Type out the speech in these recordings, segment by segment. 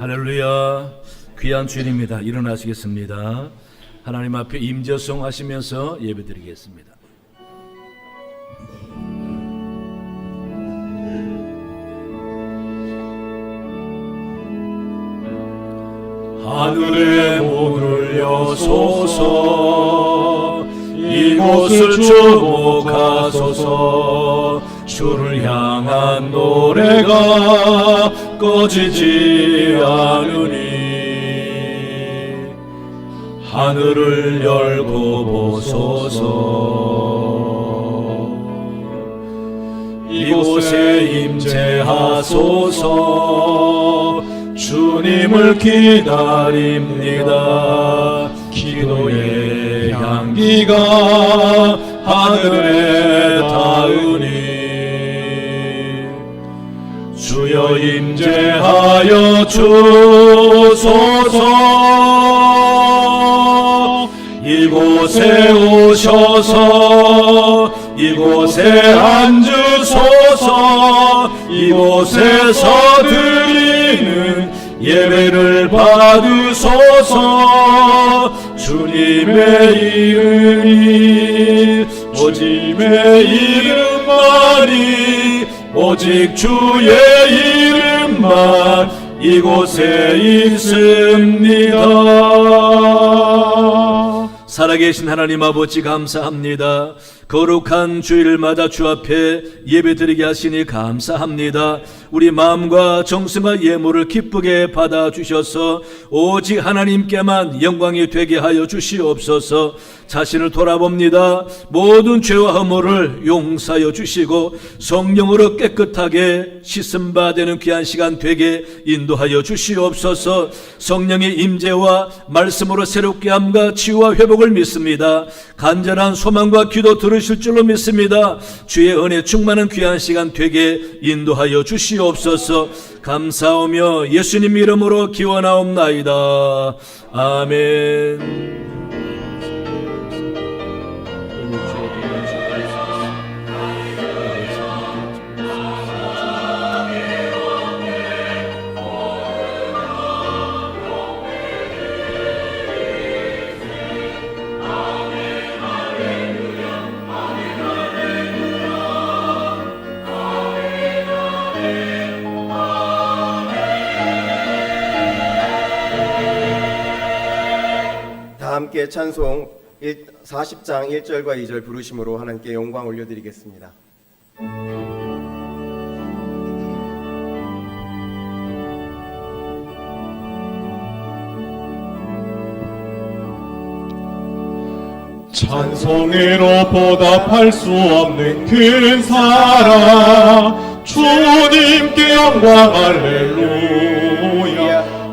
할렐루야. 귀한 주일입니다. 일어나시겠습니다. 하나님 앞에 임재송 하시면서 예배드리겠습니다. 하늘에 문을 여소서, 이곳을 주목하소서. 주를 향한 노래가 꺼지지 않으니 하늘을 열고 보소서. 이곳에 임재하소서. 주님을 기다립니다. 기도의 향기가 하늘에 닿으니 주여 임재하여 주소서. 이곳에 오셔서 이곳에 앉으소서. 이곳에서 드리는 예배를 받으소서. 주님의 이름이 오직의 이름만이 오직 주의 이름만 이곳에 있습니다. 살아계신 하나님 아버지 감사합니다. 거룩한 주일마다 주 앞에 예배드리게 하시니 감사합니다. 우리 마음과 정성과 예물을 기쁘게 받아주셔서 오직 하나님께만 영광이 되게 하여 주시옵소서. 자신을 돌아봅니다. 모든 죄와 허물을 용서하여 주시고 성령으로 깨끗하게 씻음바 되는 귀한 시간 되게 인도하여 주시옵소서. 성령의 임재와 말씀으로 새롭게 함과 치유와 회복을 믿습니다. 간절한 소망과 기도 들으실 줄로 믿습니다. 주의 은혜 충만한 귀한 시간 되게 인도하여 주시옵소서. 감사하며 예수님 이름으로 기원하옵나이다. 아멘. 함께 찬송 40장 1절과 2절 부르심으로 하나님께 영광 올려드리겠습니다. 찬송으로 보답할 수 없는 큰 사랑, 주님께 영광 할렐루야.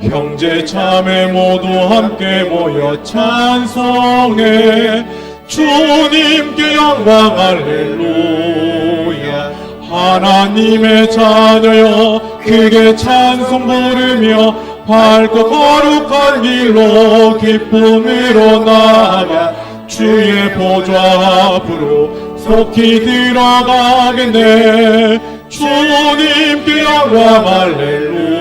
형제 자매 모두 함께 모여 찬송해. 주님께 영광 할렐루야. 하나님의 자녀여 크게 찬송 부르며 밝고 거룩한 길로 기쁨으로 나아가 주의 보좌 앞으로 속히 들어가겠네. 주님께 영광 할렐루야.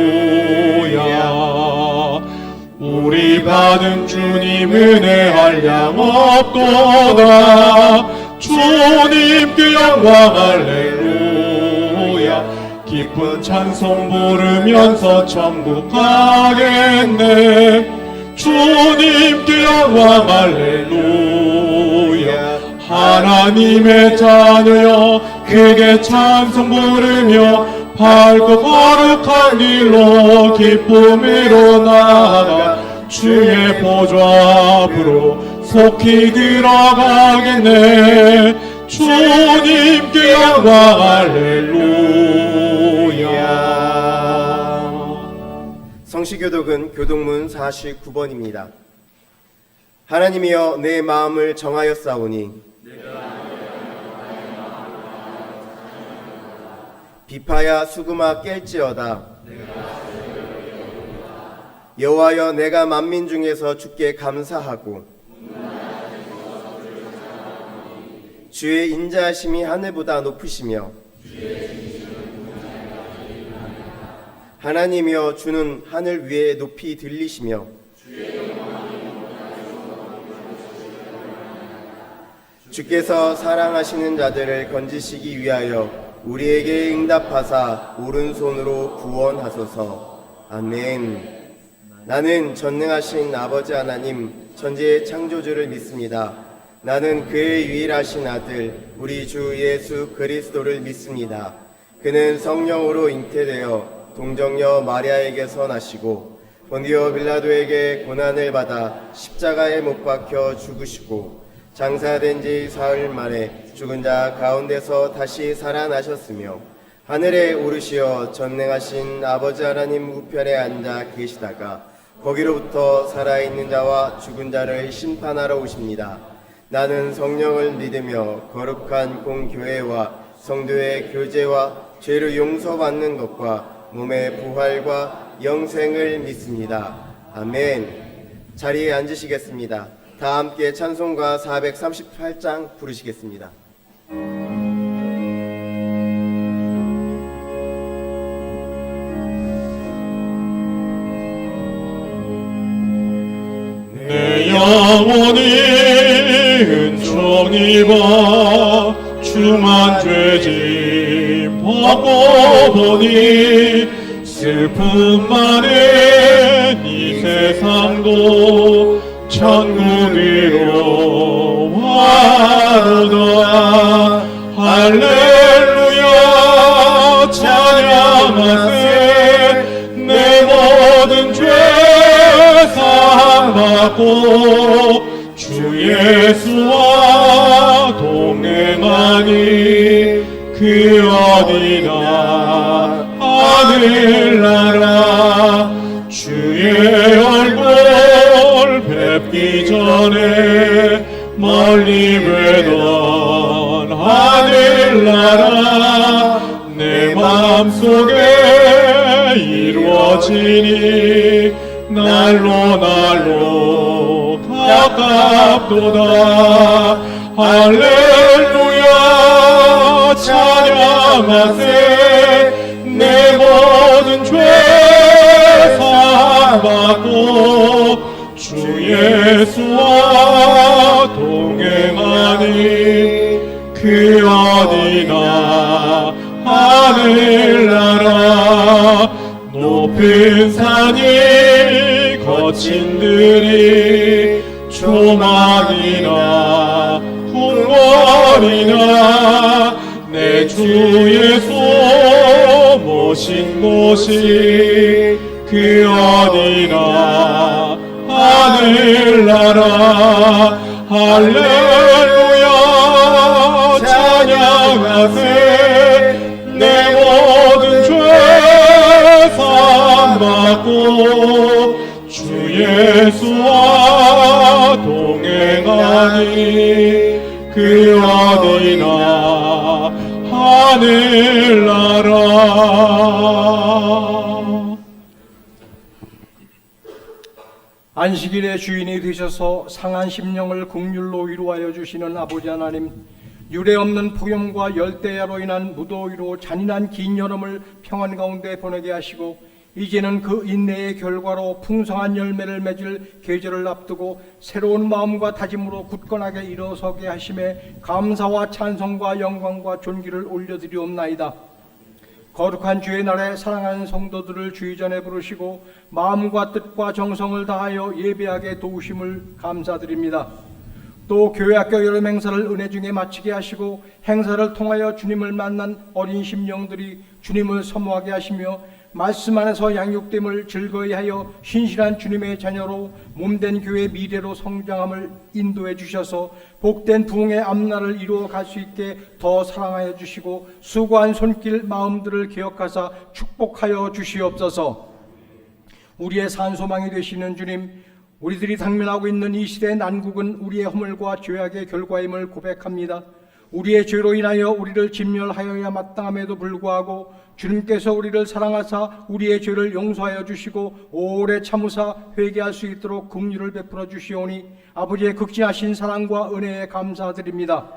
우리 받은 주님 은혜 한량 없도다. 주님께 영광 할렐루야. 기쁜 찬송 부르면서 천국 가겠네. 주님께 영광 할렐루야. 하나님의 자녀여 크게 찬송 부르며 밝고 거룩한 길로 기쁨으로 나아가 주의 보좌 앞으로 속히 들어가겠네. 주님께 영광 할렐루야. 성시교독은 교독문 49번입니다. 하나님이여 내 마음을 정하였사오니 비파야 수금아 깰지어다. 여호와여 내가 만민 중에서 주께 감사하고 주의 인자하심이 하늘보다 높으시며 하나님이여 주는 하늘 위에 높이 들리시며 주께서 사랑하시는 자들을 건지시기 위하여 우리에게 응답하사 오른손으로 구원하소서. 아멘. 나는 전능하신 아버지 하나님 천지의 창조주를 믿습니다. 나는 그의 유일하신 아들 우리 주 예수 그리스도를 믿습니다. 그는 성령으로 잉태되어 동정녀 마리아에게서 나시고 본디오 빌라도에게 고난을 받아 십자가에 못 박혀 죽으시고 장사된 지 사흘 만에 죽은 자 가운데서 다시 살아나셨으며 하늘에 오르시어 전능하신 아버지 하나님 우편에 앉아 계시다가 거기로부터 살아있는 자와 죽은 자를 심판하러 오십니다. 나는 성령을 믿으며 거룩한 공교회와 성도의 교제와 죄를 용서받는 것과 몸의 부활과 영생을 믿습니다. 아멘. 자리에 앉으시겠습니다. 다 함께 찬송가 438장 부르시겠습니다. 내 영혼이 은총 입어 중한 죄짐 벗고 보니 슬픔 많은 이 세상도 천국으로 와로다. 할렐루야 찬양하세. 내 모든 죄 사함받고 주 예수와 동행하니 그 어디나 하늘나라. 주의 얼굴 뵙기 전에 멀리 보던 하늘나라 내 맘속에 이루어지니 날로 가깝도다. 할렐루야 찬양하세. 내 모든 죄 사함받고 주 예수와 동행하니 그 어디나 하늘나라. 높은 산이 거친 들이 조망이나 궁궐이나 내 주 예수 모신 곳이 그 어디나 하늘나라. 할렐루야 찬양하세. 내 모든 죄 사함받고 주 예수와 동행하니 그 어디나 하늘나라. 안식일의 주인이 되셔서 상한 심령을 긍휼로 위로하여 주시는 아버지 하나님, 유례없는 폭염과 열대야로 인한 무더위로 잔인한 긴 여름을 평안 가운데 보내게 하시고 이제는 그 인내의 결과로 풍성한 열매를 맺을 계절을 앞두고 새로운 마음과 다짐으로 굳건하게 일어서게 하심에 감사와 찬송과 영광과 존귀를 올려드리옵나이다. 거룩한 주의 날에 사랑하는 성도들을 주의 전에 부르시고 마음과 뜻과 정성을 다하여 예배하게 도우심을 감사드립니다. 또 교회학교 여름 행사를 은혜 중에 마치게 하시고 행사를 통하여 주님을 만난 어린 심령들이 주님을 사모하게 하시며 말씀 안에서 양육됨을 즐거이 하여 신실한 주님의 자녀로 몸된 교회 미래로 성장함을 인도해 주셔서 복된 부흥의 앞날을 이루어 갈 수 있게 더 사랑하여 주시고 수고한 손길 마음들을 기억하사 축복하여 주시옵소서. 우리의 산소망이 되시는 주님, 우리들이 당면하고 있는 이 시대의 난국은 우리의 허물과 죄악의 결과임을 고백합니다. 우리의 죄로 인하여 우리를 진멸하여야 마땅함에도 불구하고 주님께서 우리를 사랑하사 우리의 죄를 용서하여 주시고 오래 참으사 회개할 수 있도록 긍휼을 베풀어 주시오니 아버지의 극진하신 사랑과 은혜에 감사드립니다.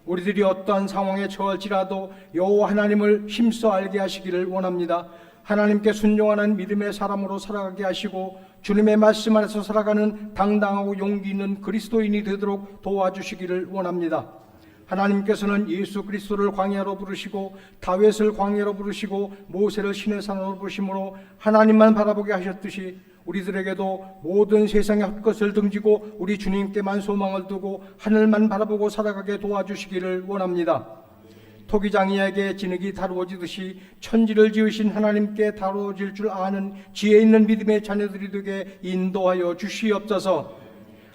우리들이 어떠한 상황에 처할지라도 여호와 하나님을 힘써 알게 하시기를 원합니다. 하나님께 순종하는 믿음의 사람으로 살아가게 하시고 주님의 말씀 안에서 살아가는 당당하고 용기 있는 그리스도인이 되도록 도와주시기를 원합니다. 하나님께서는 예수 그리스도를 광야로 부르시고 다윗을 광야로 부르시고 모세를 신의 산으로 부르심으로 하나님만 바라보게 하셨듯이 우리들에게도 모든 세상의 헛것을 등지고 우리 주님께만 소망을 두고 하늘만 바라보고 살아가게 도와주시기를 원합니다. 토기장이에게 진흙이 다루어지듯이 천지를 지으신 하나님께 다루어질 줄 아는 지혜 있는 믿음의 자녀들이 되게 인도하여 주시옵소서.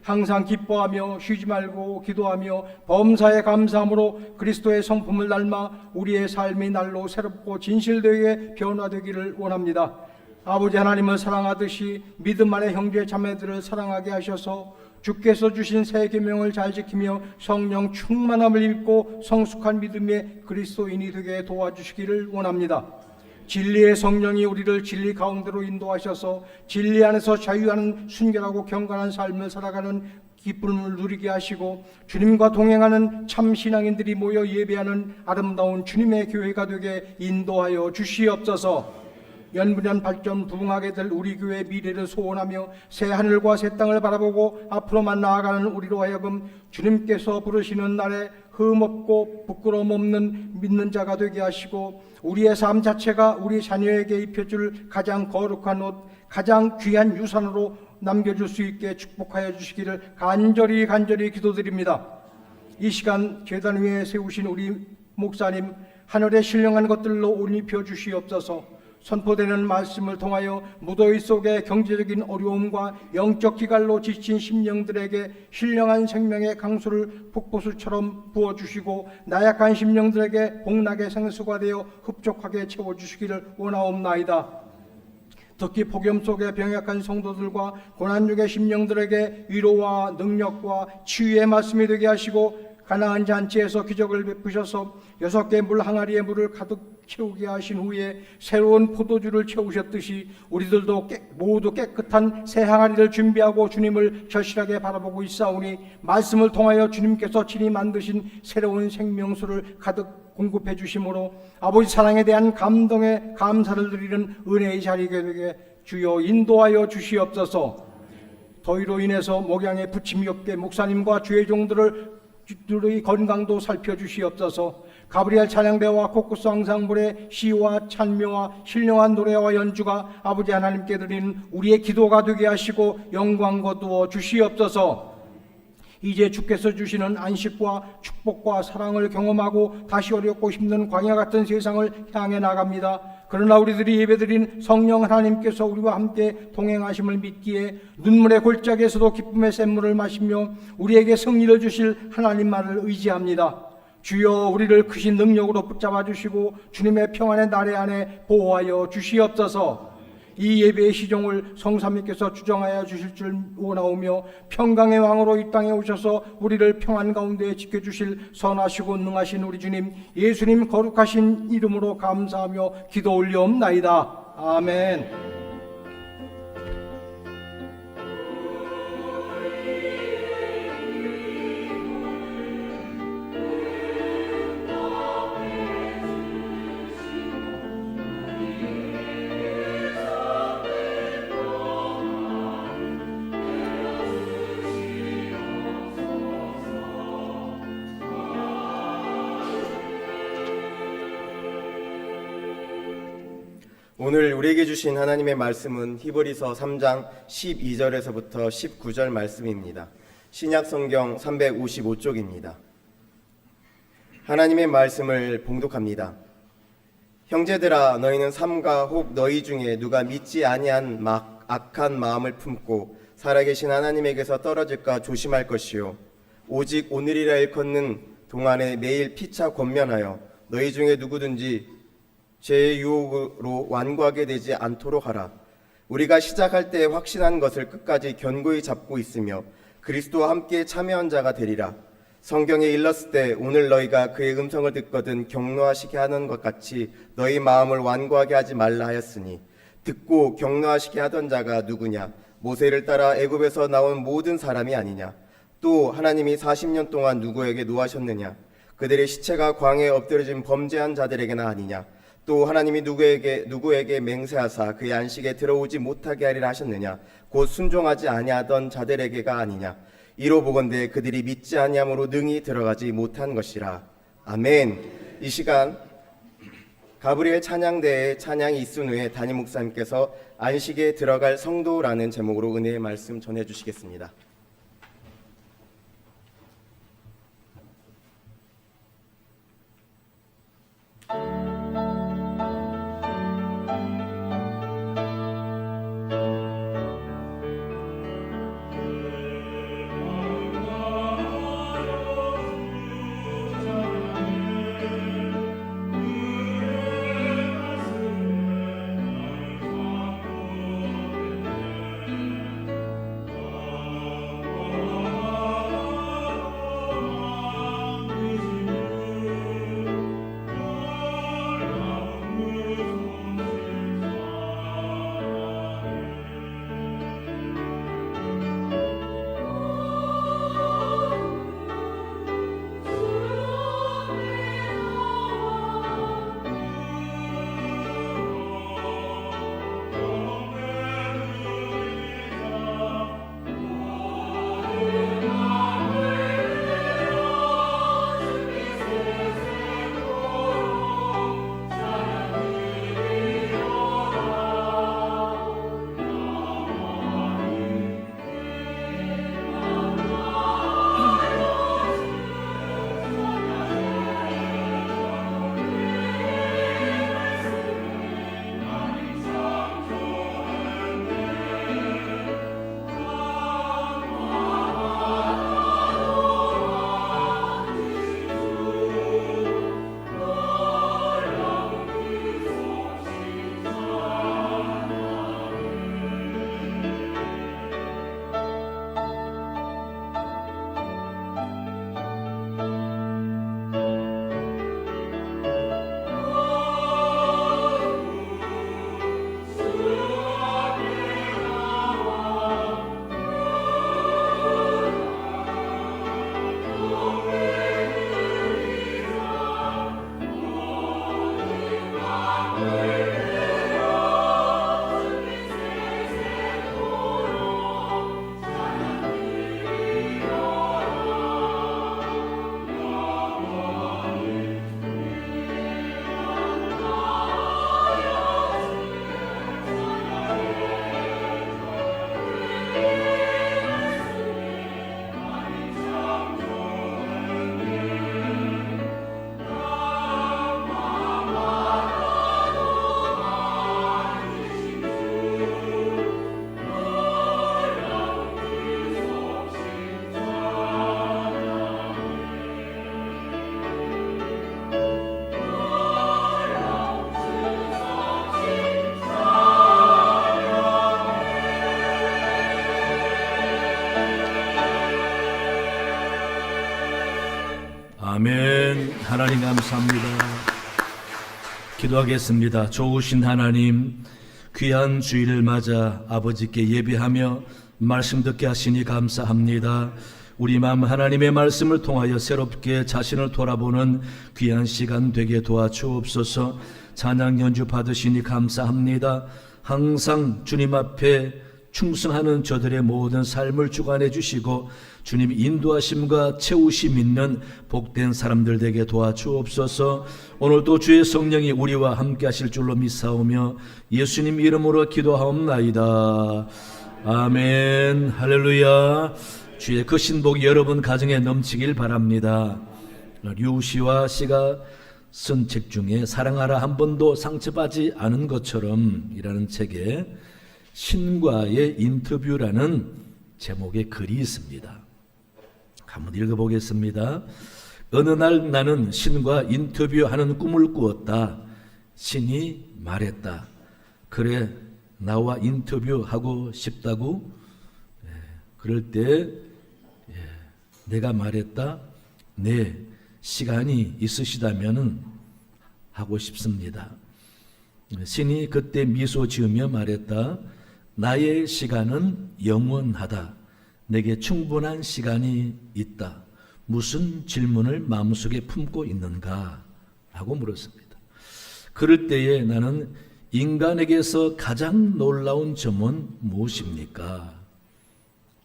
항상 기뻐하며 쉬지 말고 기도하며 범사에 감사함으로 그리스도의 성품을 닮아 우리의 삶이 날로 새롭고 진실되게 변화되기를 원합니다. 아버지 하나님을 사랑하듯이 믿음 안의 형제 자매들을 사랑하게 하셔서 주께서 주신 새 계명을 잘 지키며 성령 충만함을 입고 성숙한 믿음의 그리스도인이 되게 도와주시기를 원합니다. 진리의 성령이 우리를 진리 가운데로 인도하셔서 진리 안에서 자유하는 순결하고 경건한 삶을 살아가는 기쁨을 누리게 하시고 주님과 동행하는 참 신앙인들이 모여 예배하는 아름다운 주님의 교회가 되게 인도하여 주시옵소서. 연분연 발전 부흥하게 될 우리 교회의 미래를 소원하며 새 하늘과 새 땅을 바라보고 앞으로만 나아가는 우리로 하여금 주님께서 부르시는 날에 흠없고 부끄러움 없는 믿는 자가 되게 하시고 우리의 삶 자체가 우리 자녀에게 입혀줄 가장 거룩한 옷, 가장 귀한 유산으로 남겨줄 수 있게 축복하여 주시기를 간절히 기도드립니다. 이 시간 제단 위에 세우신 우리 목사님 하늘의 신령한 것들로 옷 입혀 주시옵소서. 선포되는 말씀을 통하여 무더위 속에 경제적인 어려움과 영적 기갈로 지친 심령들에게 신령한 생명의 강수를 폭포수처럼 부어주시고 나약한 심령들에게 복락의 생수가 되어 흡족하게 채워주시기를 원하옵나이다. 특히 폭염 속에 병약한 성도들과 고난중의 심령들에게 위로와 능력과 치유의 말씀이 되게 하시고 가나안 잔치에서 기적을 베푸셔서 6개 물 항아리에 물을 가득 채우게 하신 후에 새로운 포도주를 채우셨듯이 우리들도 모두 깨끗한 새 항아리를 준비하고 주님을 절실하게 바라보고 있사오니 말씀을 통하여 주님께서 친히 만드신 새로운 생명수를 가득 공급해 주심으로 아버지 사랑에 대한 감동에 감사를 드리는 은혜의 자리가 되게 주여 인도하여 주시옵소서. 더위로 인해서 목양에 부침이 없게 목사님과 주의 종들의 건강도 살펴주시옵소서. 가브리엘 찬양대와 코쿠스 앙상블의 시와 찬미와 신령한 노래와 연주가 아버지 하나님께 드리는 우리의 기도가 되게 하시고 영광 거두어 주시옵소서. 이제 주께서 주시는 안식과 축복과 사랑을 경험하고 다시 어렵고 힘든 광야 같은 세상을 향해 나갑니다. 그러나 우리들이 예배드린 성령 하나님께서 우리와 함께 동행하심을 믿기에 눈물의 골짜기에서도 기쁨의 샘물을 마시며 우리에게 승리를 주실 하나님만을 의지합니다. 주여 우리를 크신 능력으로 붙잡아 주시고 주님의 평안의 나래 안에 보호하여 주시옵소서. 이 예배의 시종을 성삼위께서 주정하여 주실 줄 원하오며 평강의 왕으로 이 땅에 오셔서 우리를 평안 가운데 지켜주실 선하시고 능하신 우리 주님 예수님 거룩하신 이름으로 감사하며 기도 올려옵나이다. 아멘. 오늘 우리에게 주신 하나님의 말씀은 히브리서 3장 12절에서부터 19절 말씀입니다. 신약성경 355쪽입니다. 하나님의 말씀을 봉독합니다. 형제들아 너희는 삼가 혹 너희 중에 누가 믿지 아니한 악한 마음을 품고 살아계신 하나님에게서 떨어질까 조심할 것이요 오직 오늘이라 일컫는 동안에 매일 피차 권면하여 너희 중에 누구든지 죄의 유혹으로 완고하게 되지 않도록 하라. 우리가 시작할 때 확신한 것을 끝까지 견고히 잡고 있으며 그리스도와 함께 참여한 자가 되리라. 성경에 일렀을 때 오늘 너희가 그의 음성을 듣거든 격노하시게 하는 것 같이 너희 마음을 완고하게 하지 말라 하였으니 듣고 격노하시게 하던 자가 누구냐? 모세를 따라 애굽에서 나온 모든 사람이 아니냐? 또 하나님이 40년 동안 누구에게 노하셨느냐? 그들의 시체가 광야에 엎드려진 범죄한 자들에게나 아니냐? 또 하나님이 누구에게 맹세하사 그의 안식에 들어오지 못하게 하리라 하셨느냐? 곧 순종하지 아니하던 자들에게가 아니냐? 이로 보건대 그들이 믿지 아니함으로 능히 들어가지 못한 것이라. 아멘. 이 시간 가브리엘 찬양대의 찬양이 있은 후에 담임 목사님께서 안식에 들어갈 성도라는 제목으로 은혜의 말씀 전해주시겠습니다. 아멘. 하나님 감사합니다. 기도하겠습니다. 좋으신 하나님, 귀한 주일을 맞아 아버지께 예배하며 말씀 듣게 하시니 감사합니다. 우리 마음 하나님의 말씀을 통하여 새롭게 자신을 돌아보는 귀한 시간 되게 도와주옵소서. 찬양 연주 받으시니 감사합니다. 항상 주님 앞에 충성하는 저들의 모든 삶을 주관해 주시고 주님 인도하심과 채우심 있는 복된 사람들 되게 도와주옵소서. 오늘도 주의 성령이 우리와 함께 하실 줄로 믿사오며 예수님 이름으로 기도하옵나이다. 아멘. 할렐루야. 주의 그 신복이 여러분 가정에 넘치길 바랍니다. 류시와 씨가 쓴 책 중에 사랑하라 한 번도 상처받지 않은 것처럼 이라는 책에 신과의 인터뷰라는 제목의 글이 있습니다. 한번 읽어보겠습니다. 어느 날 나는 신과 인터뷰하는 꿈을 꾸었다. 신이 말했다. 그래, 나와 인터뷰하고 싶다고? 그럴 때 내가 말했다. 네, 시간이 있으시다면 하고 싶습니다. 신이 그때 미소 지으며 말했다. 나의 시간은 영원하다. 내게 충분한 시간이 있다. 무슨 질문을 마음속에 품고 있는가? 라고 물었습니다. 그럴 때에 나는 인간에게서 가장 놀라운 점은 무엇입니까?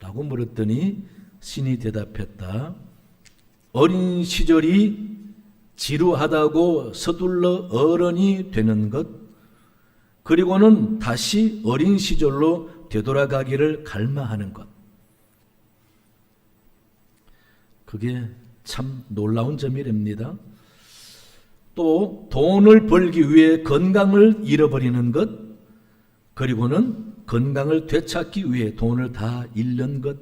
라고 물었더니 신이 대답했다. 어린 시절이 지루하다고 서둘러 어른이 되는 것, 그리고는 다시 어린 시절로 되돌아가기를 갈망하는 것. 그게 참 놀라운 점이랍니다. 또 돈을 벌기 위해 건강을 잃어버리는 것, 그리고는 건강을 되찾기 위해 돈을 다 잃는 것,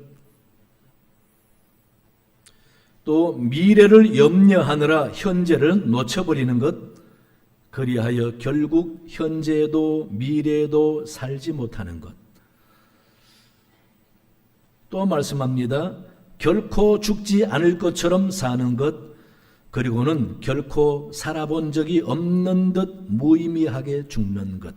또 미래를 염려하느라 현재를 놓쳐버리는 것, 그리하여 결국 현재에도 미래에도 살지 못하는 것. 또 말씀합니다. 결코 죽지 않을 것처럼 사는 것, 그리고는 결코 살아본 적이 없는 듯 무의미하게 죽는 것.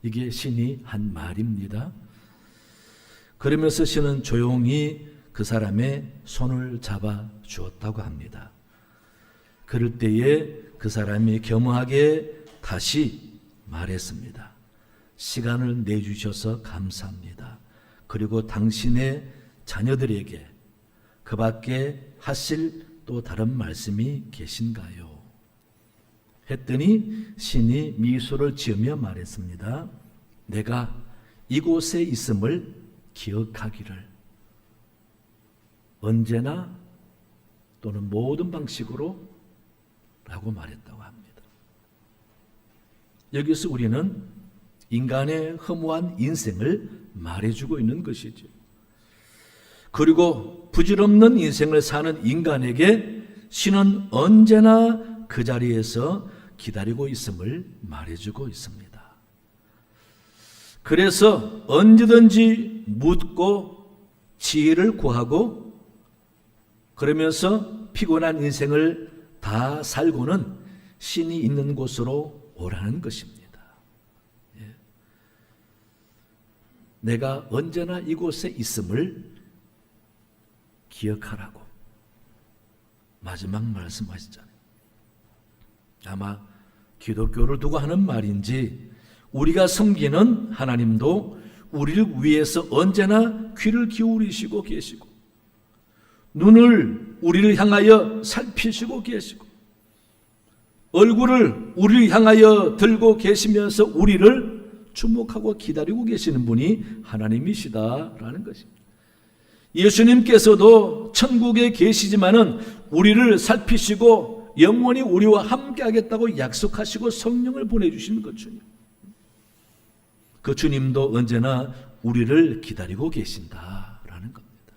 이게 신이 한 말입니다. 그러면서 신은 조용히 그 사람의 손을 잡아 주었다고 합니다. 그럴 때에 그 사람이 겸허하게 다시 말했습니다. 시간을 내주셔서 감사합니다. 그리고 당신의 자녀들에게 그 밖에 하실 또 다른 말씀이 계신가요? 했더니 신이 미소를 지으며 말했습니다. 내가 이곳에 있음을 기억하기를 언제나 또는 모든 방식으로 라고 말했다고 합니다. 여기서 우리는 인간의 허무한 인생을 말해주고 있는 것이죠. 그리고 부질없는 인생을 사는 인간에게 신은 언제나 그 자리에서 기다리고 있음을 말해주고 있습니다. 그래서 언제든지 묻고 지혜를 구하고 그러면서 피곤한 인생을 다 살고는 신이 있는 곳으로 오라는 것입니다. 내가 언제나 이곳에 있음을 기억하라고 마지막 말씀하시잖아요. 아마 기독교를 두고 하는 말인지 우리가 섬기는 하나님도 우리를 위해서 언제나 귀를 기울이시고 계시고 눈을 우리를 향하여 살피시고 계시고 얼굴을 우리를 향하여 들고 계시면서 우리를 주목하고 기다리고 계시는 분이 하나님이시다라는 것입니다. 예수님께서도 천국에 계시지만은 우리를 살피시고 영원히 우리와 함께 하겠다고 약속하시고 성령을 보내주시는 그 주님. 그 주님도 언제나 우리를 기다리고 계신다라는 겁니다.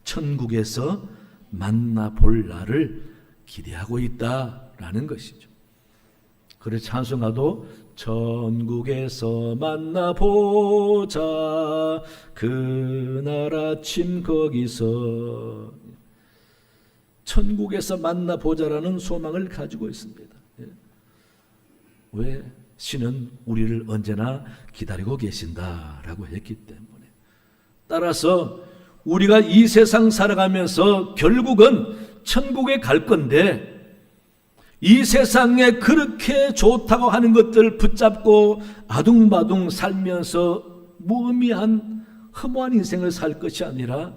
천국에서 만나볼 날을 기대하고 있다라는 것이죠. 그래서 찬송가도 천국에서 만나보자 그날 아침 거기서 천국에서 만나보자라는 소망을 가지고 있습니다. 왜? 신은 우리를 언제나 기다리고 계신다라고 했기 때문에. 따라서 우리가 이 세상 살아가면서 결국은 천국에 갈 건데 이 세상에 그렇게 좋다고 하는 것들을 붙잡고 아둥바둥 살면서 무의미한 허무한 인생을 살 것이 아니라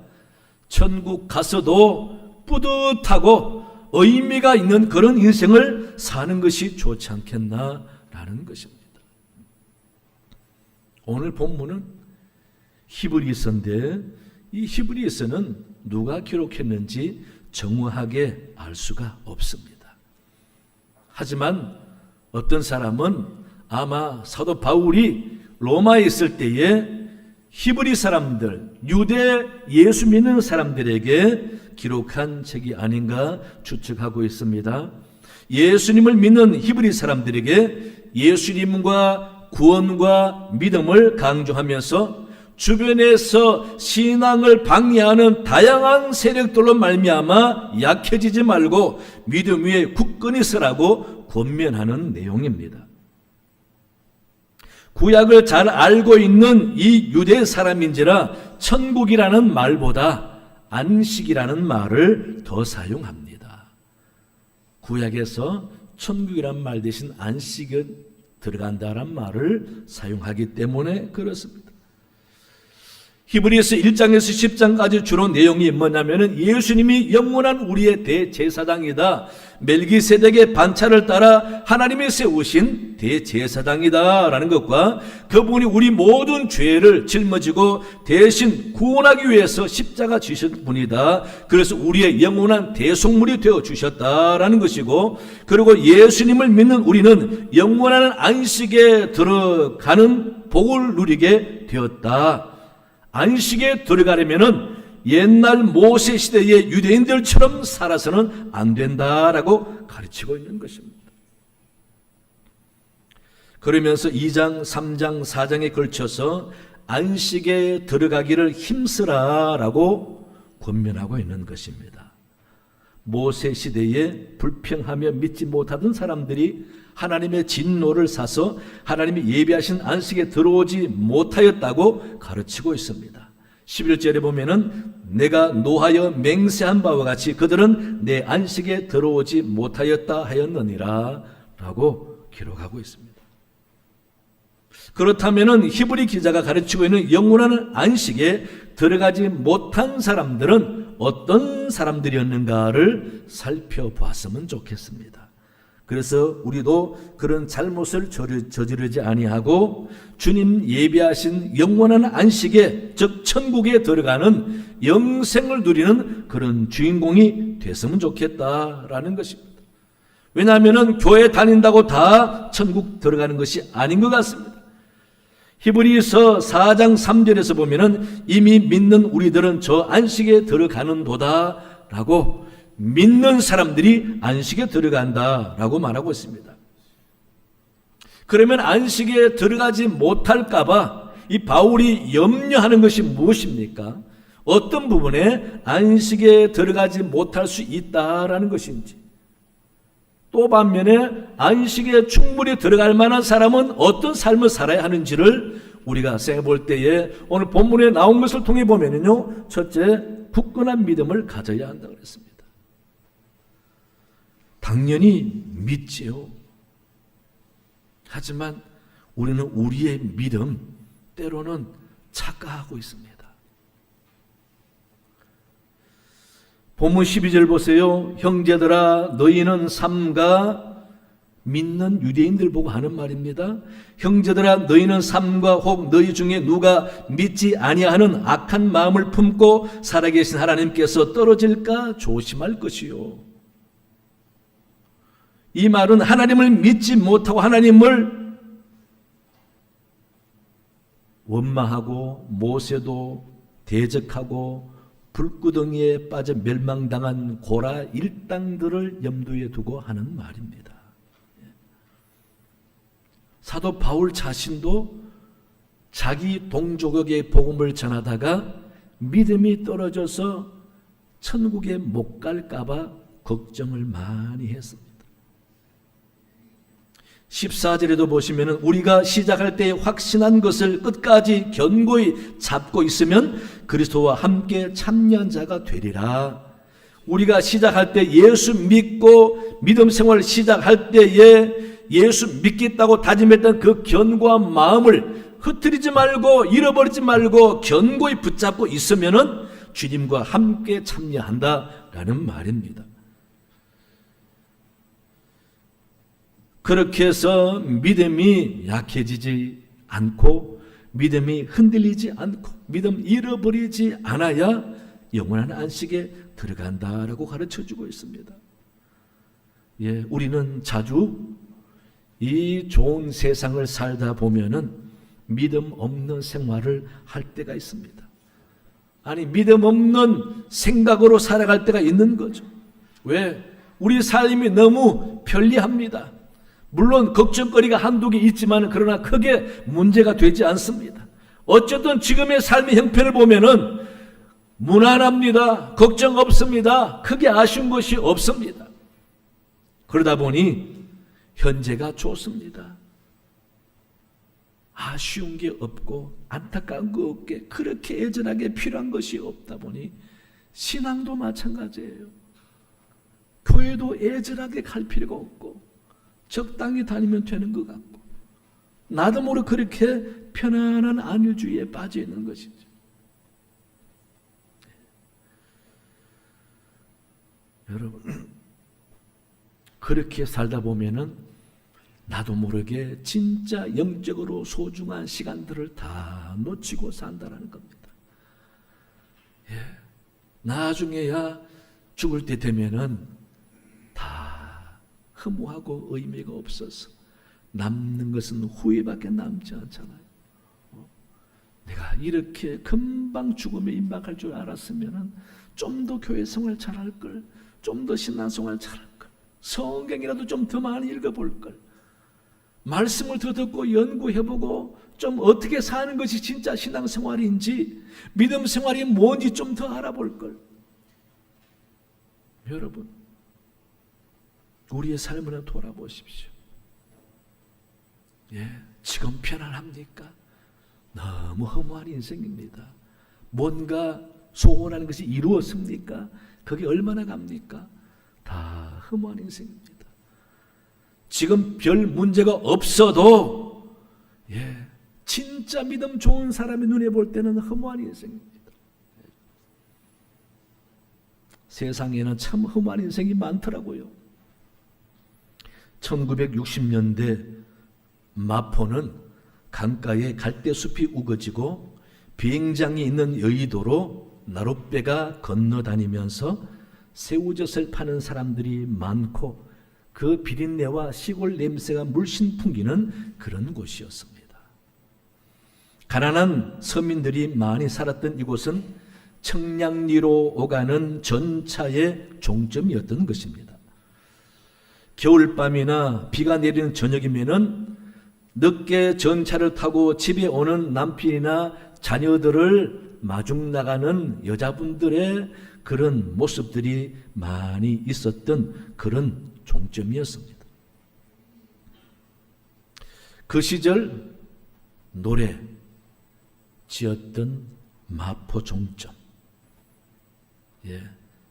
천국 가서도 뿌듯하고 의미가 있는 그런 인생을 사는 것이 좋지 않겠나라는 것입니다. 오늘 본문은 히브리서인데 이 히브리서는 누가 기록했는지 정확하게 알 수가 없습니다. 하지만 어떤 사람은 아마 사도 바울이 로마에 있을 때에 히브리 사람들, 유대 예수 믿는 사람들에게 기록한 책이 아닌가 추측하고 있습니다. 예수님을 믿는 히브리 사람들에게 예수님과 구원과 믿음을 강조하면서 주변에서 신앙을 방해하는 다양한 세력들로 말미암아 약해지지 말고 믿음 위에 굳건히 서라고 권면하는 내용입니다. 구약을 잘 알고 있는 이 유대 사람인지라 천국이라는 말보다 안식이라는 말을 더 사용합니다. 구약에서 천국이란 말 대신 안식에 들어간다란 말을 사용하기 때문에 그렇습니다. 히브리서 1장에서 10장까지 주로 내용이 뭐냐면은 예수님이 영원한 우리의 대제사장이다. 멜기세덱의 반차를 따라 하나님이 세우신 대제사장이다라는 것과 그분이 우리 모든 죄를 짊어지고 대신 구원하기 위해서 십자가 지신 분이다. 그래서 우리의 영원한 대속물이 되어 주셨다라는 것이고, 그리고 예수님을 믿는 우리는 영원한 안식에 들어가는 복을 누리게 되었다. 안식에 들어가려면은 옛날 모세 시대의 유대인들처럼 살아서는 안 된다라고 가르치고 있는 것입니다. 그러면서 2장, 3장, 4장에 걸쳐서 안식에 들어가기를 힘쓰라라고 권면하고 있는 것입니다. 모세 시대에 불평하며 믿지 못하던 사람들이 하나님의 진노를 사서 하나님이 예비하신 안식에 들어오지 못하였다고 가르치고 있습니다. 11절에 보면은 내가 노하여 맹세한 바와 같이 그들은 내 안식에 들어오지 못하였다 하였느니라 라고 기록하고 있습니다. 그렇다면은 히브리 기자가 가르치고 있는 영원한 안식에 들어가지 못한 사람들은 어떤 사람들이었는가를 살펴보았으면 좋겠습니다. 그래서 우리도 그런 잘못을 저지르지 아니하고 주님 예비하신 영원한 안식에, 즉 천국에 들어가는 영생을 누리는 그런 주인공이 됐으면 좋겠다라는 것입니다. 왜냐하면 교회 다닌다고 다 천국 들어가는 것이 아닌 것 같습니다. 히브리서 4장 3절에서 보면은 이미 믿는 우리들은 저 안식에 들어가는도다 라고, 믿는 사람들이 안식에 들어간다라고 말하고 있습니다. 그러면 안식에 들어가지 못할까봐 이 바울이 염려하는 것이 무엇입니까? 어떤 부분에 안식에 들어가지 못할 수 있다라는 것인지, 또 반면에 안식에 충분히 들어갈 만한 사람은 어떤 삶을 살아야 하는지를 우리가 생각해 볼 때에 오늘 본문에 나온 것을 통해 보면요, 첫째, 굳건한 믿음을 가져야 한다고 그랬습니다. 당연히 믿지요. 하지만 우리는 우리의 믿음 때로는 착각하고 있습니다. 본문 12절 보세요. 형제들아 너희는 삼가, 믿는 유대인들 보고 하는 말입니다. 형제들아 너희는 삼가 혹 너희 중에 누가 믿지 아니하는 악한 마음을 품고 살아계신 하나님께서 떨어질까 조심할 것이요. 이 말은 하나님을 믿지 못하고 하나님을 원망하고 모세도 대적하고 불구덩이에 빠져 멸망당한 고라 일당들을 염두에 두고 하는 말입니다. 사도 바울 자신도 자기 동족에게 복음을 전하다가 믿음이 떨어져서 천국에 못 갈까 봐 걱정을 많이 했습니다. 14절에도 보시면 우리가 시작할 때 확신한 것을 끝까지 견고히 잡고 있으면 그리스도와 함께 참여한 자가 되리라. 우리가 시작할 때 예수 믿고 믿음 생활을 시작할 때에 예수 믿겠다고 다짐했던 그 견고한 마음을 흐트리지 말고 잃어버리지 말고 견고히 붙잡고 있으면은 주님과 함께 참여한다라는 말입니다. 그렇게 해서 믿음이 약해지지 않고 믿음이 흔들리지 않고 믿음 잃어버리지 않아야 영원한 안식에 들어간다라고 가르쳐주고 있습니다. 예, 우리는 자주 이 좋은 세상을 살다 보면은 믿음 없는 생활을 할 때가 있습니다. 아니 믿음 없는 생각으로 살아갈 때가 있는 거죠. 왜? 우리 삶이 너무 편리합니다. 물론 걱정거리가 한두 개 있지만 그러나 크게 문제가 되지 않습니다. 어쨌든 지금의 삶의 형편을 보면은 무난합니다. 걱정 없습니다. 크게 아쉬운 것이 없습니다. 그러다 보니 현재가 좋습니다. 아쉬운 게 없고 안타까운 거 없게 그렇게 애절하게 필요한 것이 없다 보니 신앙도 마찬가지예요. 교회도 애절하게 갈 필요가 없고 적당히 다니면 되는 것 같고 나도 모르게 그렇게 편안한 안일주의에 빠져 있는 것이죠. 여러분, 그렇게 살다 보면은 나도 모르게 진짜 영적으로 소중한 시간들을 다 놓치고 산다라는 겁니다. 예. 나중에야 죽을 때 되면은 다 허무하고 의미가 없어서 남는 것은 후회밖에 남지 않잖아요. 내가 이렇게 금방 죽음에 임박할 줄 알았으면은 좀 더 교회 생활 잘할 걸, 좀 더 신앙 생활 잘할 걸, 성경이라도 좀 더 많이 읽어볼 걸, 말씀을 더 듣고 연구해보고 좀 어떻게 사는 것이 진짜 신앙 생활인지 믿음 생활이 뭔지 좀 더 알아볼 걸. 여러분, 우리의 삶을 돌아보십시오. 예, 지금 편안합니까? 너무 허무한 인생입니다. 뭔가 소원하는 것이 이루었습니까? 그게 얼마나 갑니까? 다 허무한 인생입니다. 지금 별 문제가 없어도 예, 진짜 믿음 좋은 사람의 눈에 볼 때는 허무한 인생입니다. 세상에는 참 허무한 인생이 많더라고요. 1960년대 마포는 강가에 갈대숲이 우거지고 비행장이 있는 여의도로 나룻배가 건너다니면서 새우젓을 파는 사람들이 많고 그 비린내와 시골 냄새가 물씬 풍기는 그런 곳이었습니다. 가난한 서민들이 많이 살았던 이곳은 청량리로 오가는 전차의 종점이었던 것입니다. 겨울밤이나 비가 내리는 저녁이면은 늦게 전차를 타고 집에 오는 남편이나 자녀들을 마중 나가는 여자분들의 그런 모습들이 많이 있었던 그런 종점이었습니다. 그 시절 노래 지었던 마포 종점, 예,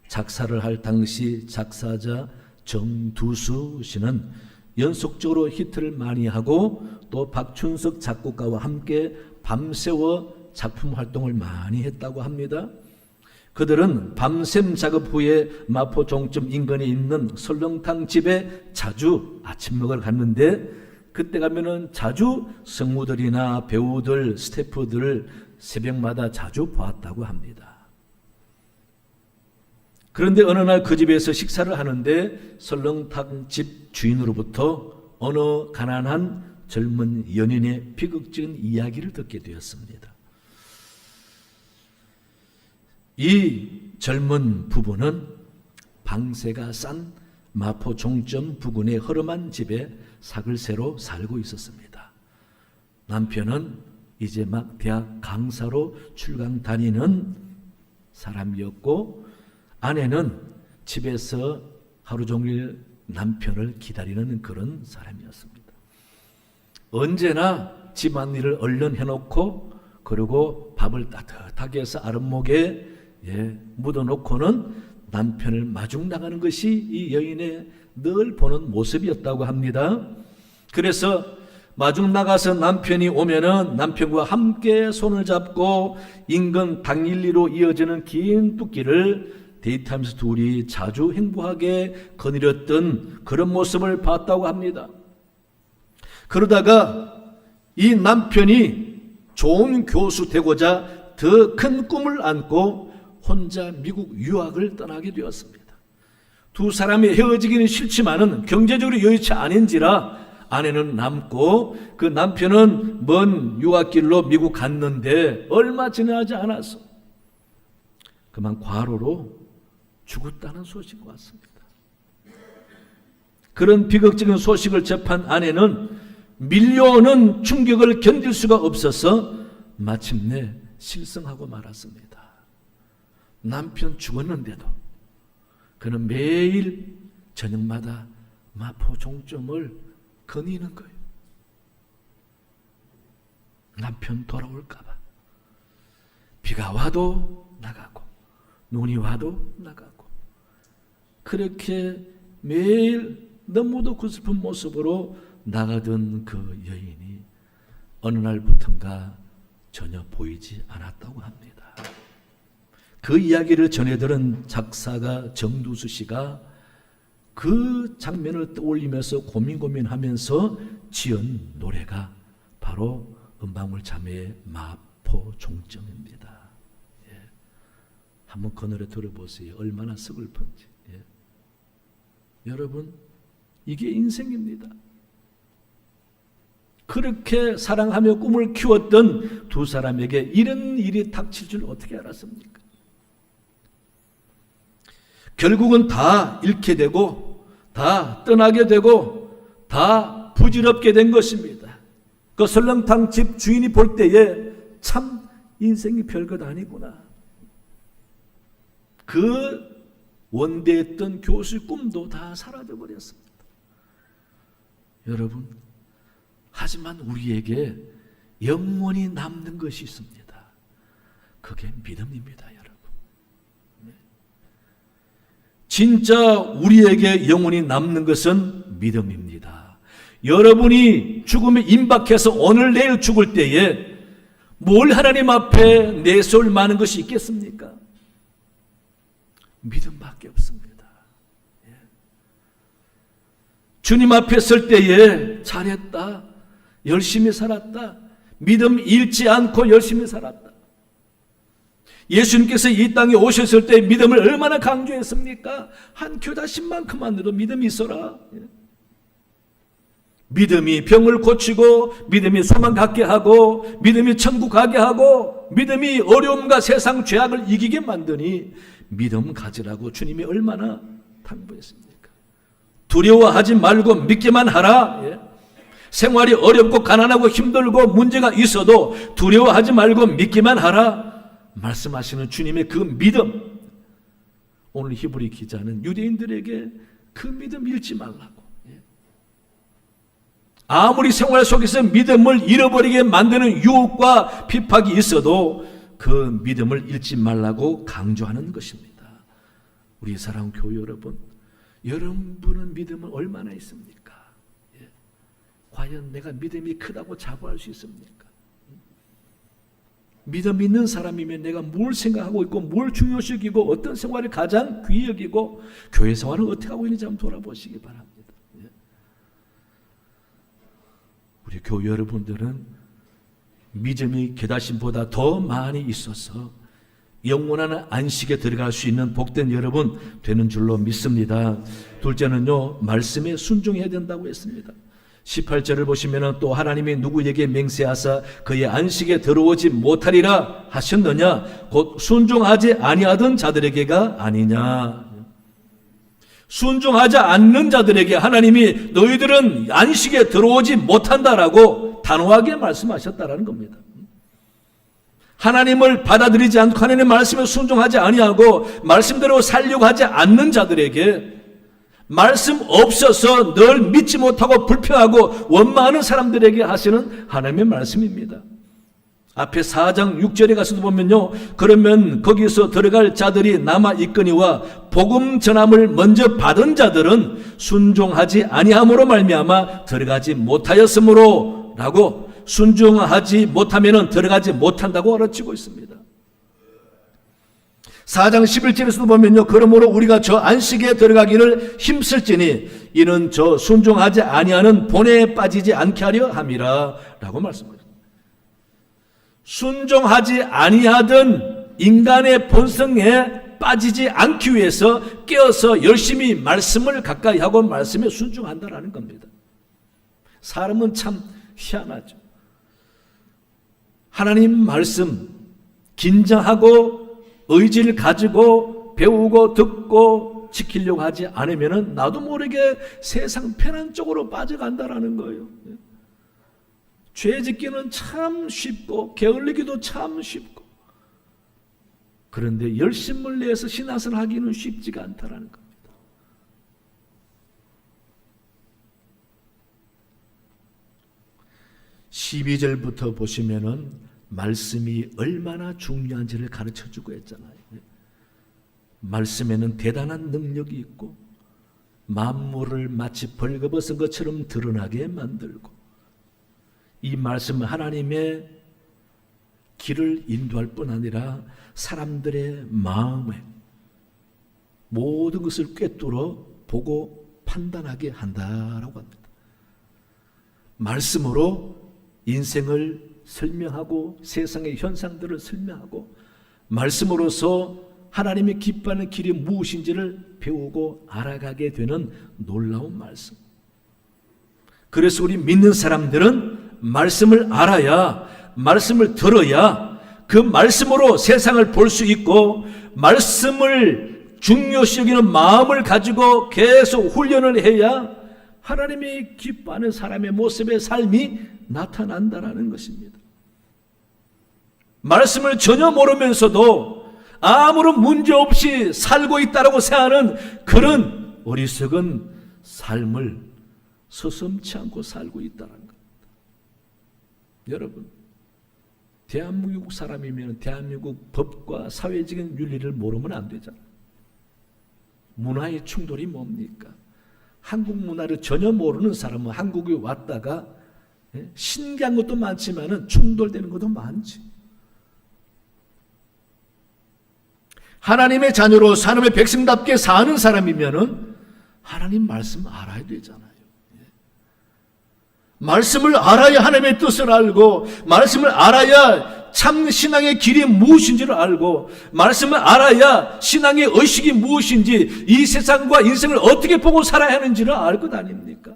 작사를 할 당시 작사자 정두수 씨는 연속적으로 히트를 많이 하고 또 박춘석 작곡가와 함께 밤새워 작품 활동을 많이 했다고 합니다. 그들은 밤샘 작업 후에 마포 종점 인근에 있는 설렁탕 집에 자주 아침 먹으러 갔는데 그때 가면은 자주 성우들이나 배우들, 스태프들을 새벽마다 자주 보았다고 합니다. 그런데 어느 날 그 집에서 식사를 하는데 설렁탕 집 주인으로부터 어느 가난한 젊은 연인의 비극적인 이야기를 듣게 되었습니다. 이 젊은 부부는 방세가 싼 마포 종점 부근의 허름한 집에 사글세로 살고 있었습니다. 남편은 이제 막 대학 강사로 출강 다니는 사람이었고 아내는 집에서 하루 종일 남편을 기다리는 그런 사람이었습니다. 언제나 집안일을 얼른 해놓고 그리고 밥을 따뜻하게 해서 아랫목에 묻어놓고는 남편을 마중 나가는 것이 이 여인의 늘 보는 모습이었다고 합니다. 그래서 마중 나가서 남편이 오면은 남편과 함께 손을 잡고 인근 당일리로 이어지는 긴 뚝길을 데이트하면서 둘이 자주 행복하게 거닐었던 그런 모습을 봤다고 합니다. 그러다가 이 남편이 좋은 교수 되고자 더 큰 꿈을 안고 혼자 미국 유학을 떠나게 되었습니다. 두 사람이 헤어지기는 싫지만은 경제적으로 여의치 않은지라 아내는 남고 그 남편은 먼 유학길로 미국 갔는데 얼마 지나지 않아서 그만 과로로 죽었다는 소식이 왔습니다. 그런 비극적인 소식을 접한 아내는 밀려오는 충격을 견딜 수가 없어서 마침내 실성하고 말았습니다. 남편 죽었는데도 그는 매일 저녁마다 마포 종점을 거니는 거예요. 남편 돌아올까 봐. 비가 와도 나가고 눈이 와도 나가고 그렇게 매일 너무도 그 슬픈 모습으로 나가던 그 여인이 어느 날부턴가 전혀 보이지 않았다고 합니다. 그 이야기를 전해들은 작사가 정두수 씨가 그 장면을 떠올리면서 고민하면서 지은 노래가 바로 은방울 자매의 마포 종정입니다. 예. 한번 그 노래 들어보세요. 얼마나 서글픈지. 예. 여러분, 이게 인생입니다. 그렇게 사랑하며 꿈을 키웠던 두 사람에게 이런 일이 닥칠 줄 어떻게 알았습니까? 결국은 다 잃게 되고 다 떠나게 되고 다 부질없게 된 것입니다. 그 설렁탕 집 주인이 볼 때에 참 인생이 별것 아니구나. 그 원대했던 교수의 꿈도 다 사라져 버렸습니다. 여러분, 하지만 우리에게 영원히 남는 것이 있습니다. 그게 믿음입니다, 여러분. 진짜 우리에게 영원히 남는 것은 믿음입니다. 여러분이 죽음에 임박해서 오늘 내일 죽을 때에 뭘 하나님 앞에 내세울 만한 것이 있겠습니까? 믿음밖에 없습니다. 예. 주님 앞에 설 때에 잘했다, 열심히 살았다, 믿음 잃지 않고 열심히 살았다. 예수님께서 이 땅에 오셨을 때 믿음을 얼마나 강조했습니까? 한 교자신만큼만으로 믿음이 있어라. 믿음이 병을 고치고, 믿음이 소망 갖게 하고, 믿음이 천국 가게 하고, 믿음이 어려움과 세상 죄악을 이기게 만드니 믿음 가지라고 주님이 얼마나 당부했습니까? 두려워하지 말고 믿기만 하라. 예. 생활이 어렵고 가난하고 힘들고 문제가 있어도 두려워하지 말고 믿기만 하라 말씀하시는 주님의 그 믿음, 오늘 히브리 기자는 유대인들에게 그 믿음 잃지 말라고, 아무리 생활 속에서 믿음을 잃어버리게 만드는 유혹과 핍박이 있어도 그 믿음을 잃지 말라고 강조하는 것입니다. 우리 사랑하는 교회 여러분, 여러분은 믿음은 얼마나 있습니까? 과연 내가 믿음이 크다고 자부할 수 있습니까? 믿음 있는 사람이면 내가 뭘 생각하고 있고 뭘 중요시 여기고 어떤 생활을 가장 귀히 여기고 교회 생활을 어떻게 하고 있는지 한번 돌아보시기 바랍니다. 우리 교회 여러분들은 믿음이 깨닫심보다 더 많이 있어서 영원한 안식에 들어갈 수 있는 복된 여러분 되는 줄로 믿습니다. 둘째는요, 말씀에 순종해야 된다고 했습니다. 18절을 보시면 또 하나님이 누구에게 맹세하사 그의 안식에 들어오지 못하리라 하셨느냐, 곧 순종하지 아니하던 자들에게가 아니냐. 순종하지 않는 자들에게 하나님이 너희들은 안식에 들어오지 못한다라고 단호하게 말씀하셨다라는 겁니다. 하나님을 받아들이지 않고 하나님의 말씀에 순종하지 아니하고 말씀대로 살려고 하지 않는 자들에게, 말씀 없어서 늘 믿지 못하고 불평하고 원망하는 사람들에게 하시는 하나님의 말씀입니다. 앞에 4장 6절에 가서도 보면요, 그러면 거기서 들어갈 자들이 남아 있거니와 복음 전함을 먼저 받은 자들은 순종하지 아니함으로 말미암아 들어가지 못하였으므로 라고, 순종하지 못하면 들어가지 못한다고 가르치고 있습니다. 4장 11절에서도 보면요, 그러므로 우리가 저 안식에 들어가기를 힘쓸지니 이는 저 순종하지 아니하는 본에 빠지지 않게 하려 함이라 라고 말씀하십니다. 순종하지 아니하던 인간의 본성에 빠지지 않기 위해서 깨어서 열심히 말씀을 가까이 하고 말씀에 순종한다라는 겁니다. 사람은 참 희한하죠. 하나님 말씀 긴장하고 의지를 가지고 배우고 듣고 지키려고 하지 않으면 나도 모르게 세상 편한 쪽으로 빠져간다라는 거예요. 죄 짓기는 참 쉽고 게을리기도 참 쉽고, 그런데 열심을 내서 신앙생활 하기는 쉽지가 않다라는 겁니다. (12절부터) 보시면은 말씀이 얼마나 중요한지를 가르쳐주고 했잖아요. 말씀에는 대단한 능력이 있고 만물을 마치 벌거벗은 것처럼 드러나게 만들고 이 말씀은 하나님의 길을 인도할 뿐 아니라 사람들의 마음에 모든 것을 꿰뚫어 보고 판단하게 한다라고 합니다. 말씀으로 인생을 설명하고 세상의 현상들을 설명하고 말씀으로서 하나님의 기뻐하는 길이 무엇인지를 배우고 알아가게 되는 놀라운 말씀. 그래서 우리 믿는 사람들은 말씀을 알아야, 말씀을 들어야 그 말씀으로 세상을 볼 수 있고 말씀을 중요시 여기는 마음을 가지고 계속 훈련을 해야 하나님이 기뻐하는 사람의 모습의 삶이 나타난다라는 것입니다. 말씀을 전혀 모르면서도 아무런 문제 없이 살고 있다라고 생각하는 그런 어리석은 삶을 서슴지 않고 살고 있다는 겁니다. 여러분, 대한민국 사람이면 대한민국 법과 사회적인 윤리를 모르면 안 되잖아요. 문화의 충돌이 뭡니까? 한국 문화를 전혀 모르는 사람은 한국에 왔다가 신기한 것도 많지만 충돌되는 것도 많지. 하나님의 자녀로 하나님의 백성답게 사는 사람이면은 하나님 말씀 알아야 되잖아요. 말씀을 알아야 하나님의 뜻을 알고 말씀을 알아야 참 신앙의 길이 무엇인지를 알고 말씀을 알아야 신앙의 의식이 무엇인지 이 세상과 인생을 어떻게 보고 살아야 하는지를 알 것 아닙니까?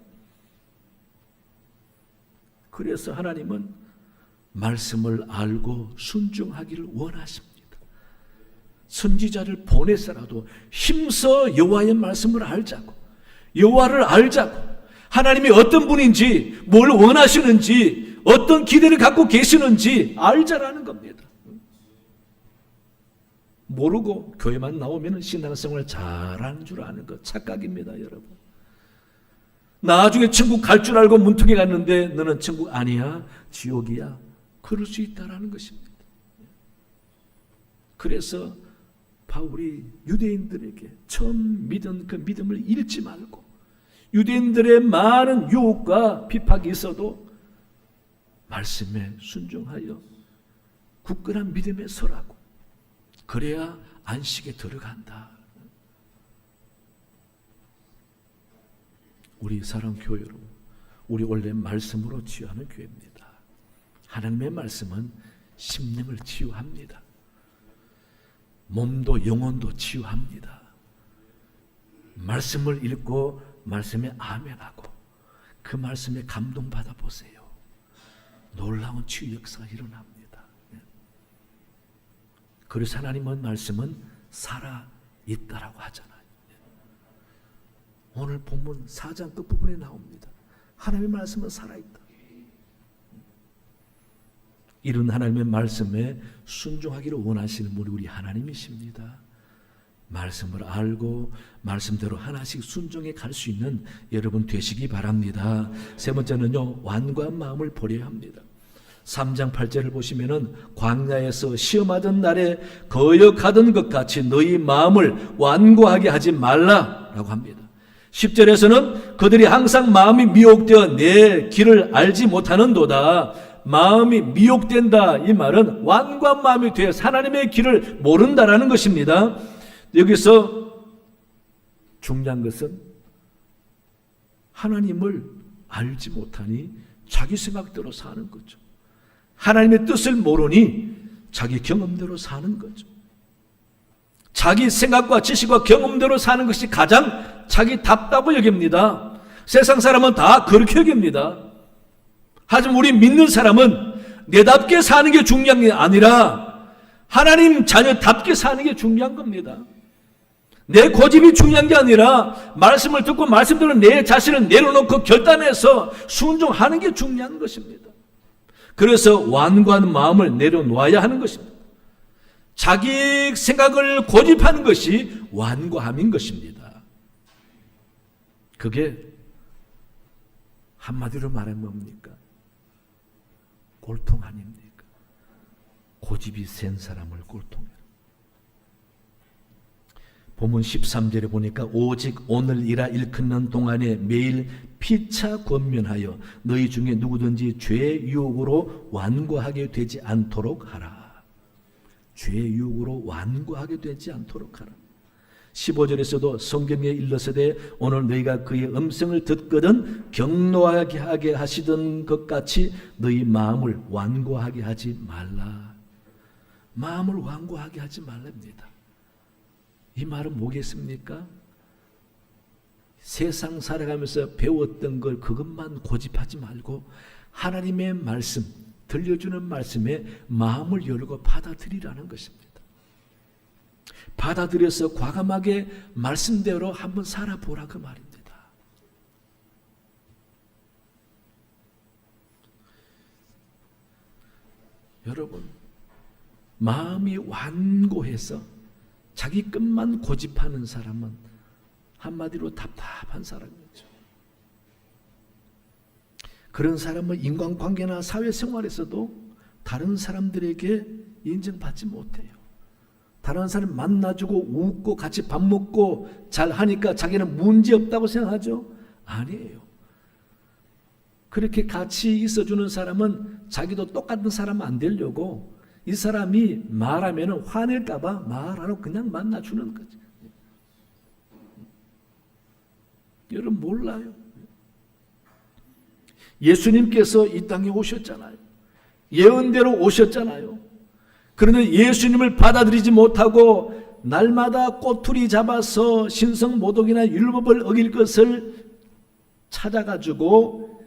그래서 하나님은 말씀을 알고 순종하기를 원하십니다. 선지자를 보내서라도 힘써 여호와의 말씀을 알자고, 여호와를 알자고, 하나님이 어떤 분인지, 뭘 원하시는지, 어떤 기대를 갖고 계시는지 알자라는 겁니다. 모르고 교회만 나오면 신앙생활 잘하는 줄 아는 것 착각입니다, 여러분. 나중에 천국 갈 줄 알고 문턱에 갔는데 너는 천국 아니야, 지옥이야. 그럴 수 있다라는 것입니다. 그래서 바울이 유대인들에게 처음 믿은 그 믿음을 잃지 말고 유대인들의 많은 유혹과 비박이 있어도 말씀에 순종하여 굳건한 믿음에 서라고, 그래야 안식에 들어간다. 우리 사랑교회 여러분, 우리 원래 말씀으로 치유하는 교회입니다. 하나님의 말씀은 심령을 치유합니다. 몸도 영혼도 치유합니다. 말씀을 읽고 말씀에 아멘하고 그 말씀에 감동받아 보세요. 놀라운 치유 역사가 일어납니다. 그래서 하나님의 말씀은 살아있다라고 하잖아요. 오늘 본문 4장 끝부분에 나옵니다. 하나님의 말씀은 살아있다. 이런 하나님의 말씀에 순종하기를 원하시는 분이 우리 하나님이십니다. 말씀을 알고 말씀대로 하나씩 순종해 갈 수 있는 여러분 되시기 바랍니다. 세 번째는요, 완고한 마음을 버려야 합니다. 3장 8절을 보시면은 광야에서 시험하던 날에 거역하던 것 같이 너희 마음을 완고하게 하지 말라라고 합니다. 10절에서는 그들이 항상 마음이 미혹되어 내 길을 알지 못하는도다. 마음이 미혹된다, 이 말은 완고한 마음이 되어 하나님의 길을 모른다라는 것입니다. 여기서 중요한 것은 하나님을 알지 못하니 자기 생각대로 사는 거죠. 하나님의 뜻을 모르니 자기 경험대로 사는 거죠. 자기 생각과 지식과 경험대로 사는 것이 가장 자기 답답을 여깁니다. 세상 사람은 다 그렇게 여깁니다. 하지만 우리 믿는 사람은 내답게 사는 게 중요한 게 아니라 하나님 자녀답게 사는 게 중요한 겁니다. 내 고집이 중요한 게 아니라 말씀을 듣고 말씀대로 내 자신을 내려놓고 결단해서 순종하는 게 중요한 것입니다. 그래서 완고한 마음을 내려놓아야 하는 것입니다. 자기 생각을 고집하는 것이 완고함인 것입니다. 그게 한마디로 말하면 뭡니까? 꼴통 아닙니까? 고집이 센 사람을 꼴통이라. 본문 13절에 보니까 오직 오늘이라 일컫는 동안에 매일 피차 권면하여 너희 중에 누구든지 죄의 유혹으로 완고하게 되지 않도록 하라. 죄의 유혹으로 완고하게 되지 않도록 하라. 15절에서도 성경에 일러서되 오늘 너희가 그의 음성을 듣거든 경노하게 하게 하시던 것 같이 너희 마음을 완고하게 하지 말라. 마음을 완고하게 하지 말랍니다. 이 말은 뭐겠습니까? 세상 살아가면서 배웠던 걸 그것만 고집하지 말고 하나님의 말씀, 들려주는 말씀에 마음을 열고 받아들이라는 것입니다. 받아들여서 과감하게 말씀대로 한번 살아보라 그 말입니다. 여러분, 마음이 완고해서 자기 것만 고집하는 사람은 한마디로 답답한 사람이죠. 그런 사람은 인간관계나 사회생활에서도 다른 사람들에게 인정받지 못해요. 다른 사람 만나주고 웃고 같이 밥 먹고 잘 하니까 자기는 문제 없다고 생각하죠? 아니에요. 그렇게 같이 있어주는 사람은 자기도 똑같은 사람 안 되려고 이 사람이 말하면 화낼까봐 말 안 하고 그냥 만나주는 거지. 여러분 몰라요. 예수님께서 이 땅에 오셨잖아요. 예언대로 오셨잖아요. 그런데 예수님을 받아들이지 못하고 날마다 꼬투리 잡아서 신성모독이나 율법을 어길 것을 찾아가지고